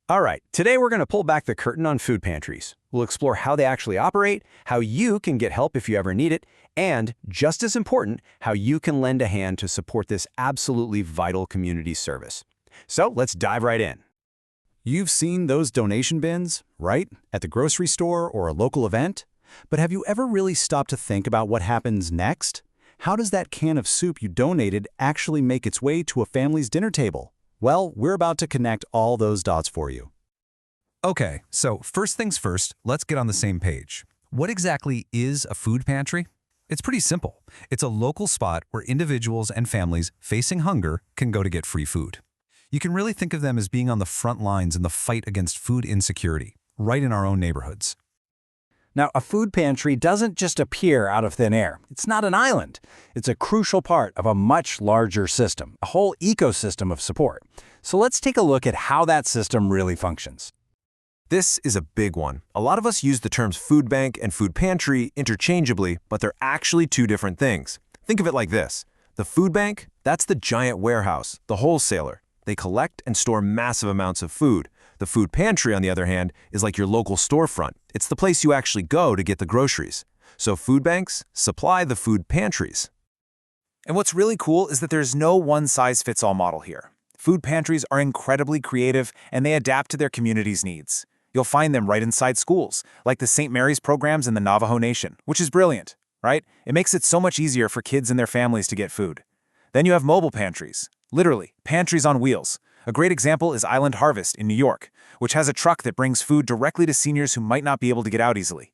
All right, today we're going to pull back the curtain on food pantries. We'll explore how they actually operate, how you can get help if you ever need it, and, just as important, how you can lend a hand to support this absolutely vital community service. So let's dive right in. You've seen those donation bins, right? At the grocery store or a local event? But have you ever really stopped to think about what happens next? How does that can of soup you donated actually make its way to a family's dinner table? Well, we're about to connect all those dots for you. Okay, so first things first, let's get on the same page. What exactly is a food pantry? It's pretty simple. It's a local spot where individuals and families facing hunger can go to get free food. You can really think of them as being on the front lines in the fight against food insecurity, right in our own neighborhoods. Now, a food pantry doesn't just appear out of thin air. It's not an island. It's a crucial part of a much larger system, a whole ecosystem of support. So let's take a look at how that system really functions. This is a big one. A lot of us use the terms food bank and food pantry interchangeably, but they're actually two different things. Think of it like this. The food bank, that's the giant warehouse, the wholesaler. They collect and store massive amounts of food. The food pantry, on the other hand, is like your local storefront. It's the place you actually go to get the groceries. So food banks supply the food pantries. And what's really cool is that there's no one-size-fits-all model here. Food pantries are incredibly creative, and they adapt to their community's needs. You'll find them right inside schools, like the St. Mary's programs in the Navajo Nation, which is brilliant, right? It makes it so much easier for kids and their families to get food. Then you have mobile pantries, literally, pantries on wheels. A great example is Island Harvest in New York, which has a truck that brings food directly to seniors who might not be able to get out easily.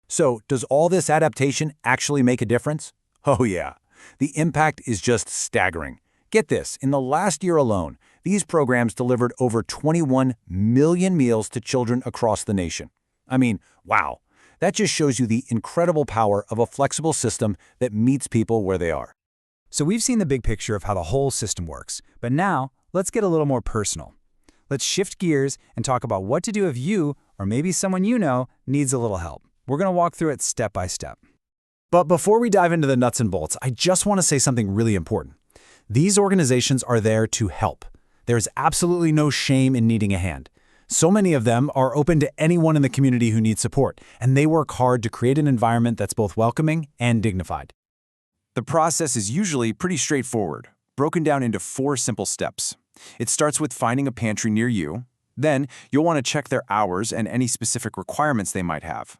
So, does all this adaptation actually make a difference? Oh yeah. The impact is just staggering. Get this, in the last year alone, these programs delivered over 21 million meals to children across the nation. I mean, wow. That just shows you the incredible power of a flexible system that meets people where they are. So we've seen the big picture of how the whole system works, but now let's get a little more personal. Let's shift gears and talk about what to do if you, or maybe someone you know, needs a little help. We're going to walk through it step by step. But before we dive into the nuts and bolts, I just want to say something really important. These organizations are there to help. There's absolutely no shame in needing a hand. So many of them are open to anyone in the community who needs support, and they work hard to create an environment that's both welcoming and dignified. The process is usually pretty straightforward, broken down into 4 simple steps. It starts with finding a pantry near you. Then, you'll want to check their hours and any specific requirements they might have.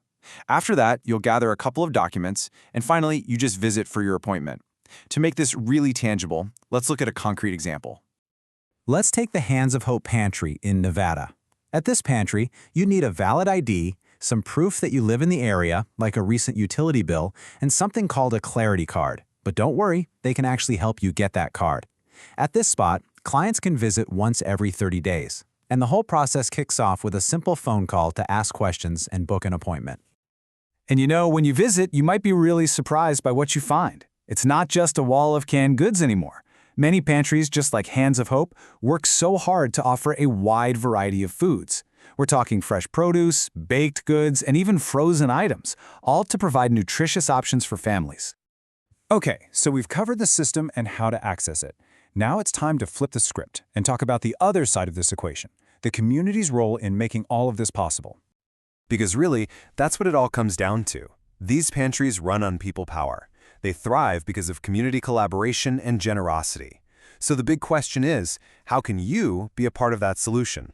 After that, you'll gather a couple of documents, and finally, you just visit for your appointment. To make this really tangible, let's look at a concrete example. Let's take the Hands of Hope Pantry in Nevada. At this pantry, you need a valid ID, some proof that you live in the area, like a recent utility bill, and something called a Clarity Card. But don't worry, they can actually help you get that card. At this spot, clients can visit once every 30 days, and the whole process kicks off with a simple phone call to ask questions and book an appointment. And you know, when you visit, you might be really surprised by what you find. It's not just a wall of canned goods anymore. Many pantries, just like Hands of Hope, work so hard to offer a wide variety of foods. We're talking fresh produce, baked goods, and even frozen items, all to provide nutritious options for families. Okay, so we've covered the system and how to access it. Now it's time to flip the script and talk about the other side of this equation, the community's role in making all of this possible. Because really, that's what it all comes down to. These pantries run on people power. They thrive because of community collaboration and generosity. So the big question is, how can you be a part of that solution?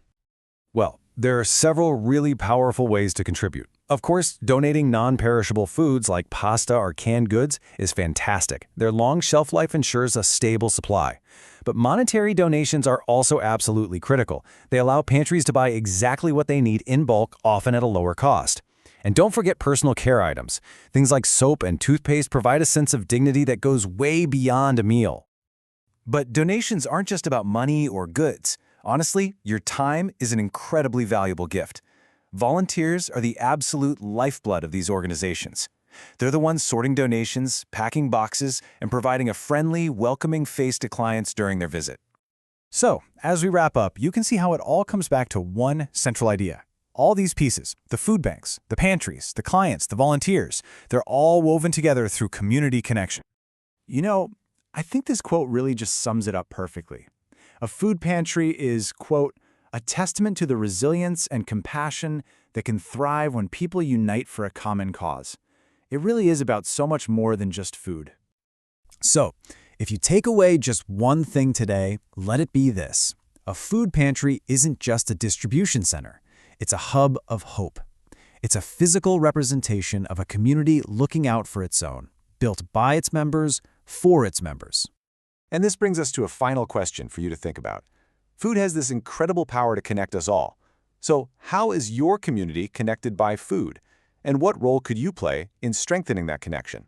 Well, there are several really powerful ways to contribute. Of course, donating non-perishable foods like pasta or canned goods is fantastic. Their long shelf life ensures a stable supply. But monetary donations are also absolutely critical. They allow pantries to buy exactly what they need in bulk, often at a lower cost. And don't forget personal care items. Things like soap and toothpaste provide a sense of dignity that goes way beyond a meal. But donations aren't just about money or goods. Honestly, your time is an incredibly valuable gift. Volunteers are the absolute lifeblood of these organizations. They're the ones sorting donations, packing boxes, and providing a friendly, welcoming face to clients during their visit. So, as we wrap up, you can see how it all comes back to one central idea. All these pieces, the food banks, the pantries, the clients, the volunteers, they're all woven together through community connection. You know, I think this quote really just sums it up perfectly. A food pantry is, quote, a testament to the resilience and compassion that can thrive when people unite for a common cause. It really is about so much more than just food. So, if you take away just one thing today, let it be this. A food pantry isn't just a distribution center. It's a hub of hope. It's a physical representation of a community looking out for its own, built by its members, for its members. And this brings us to a final question for you to think about. Food has this incredible power to connect us all. So, how is your community connected by food? And what role could you play in strengthening that connection?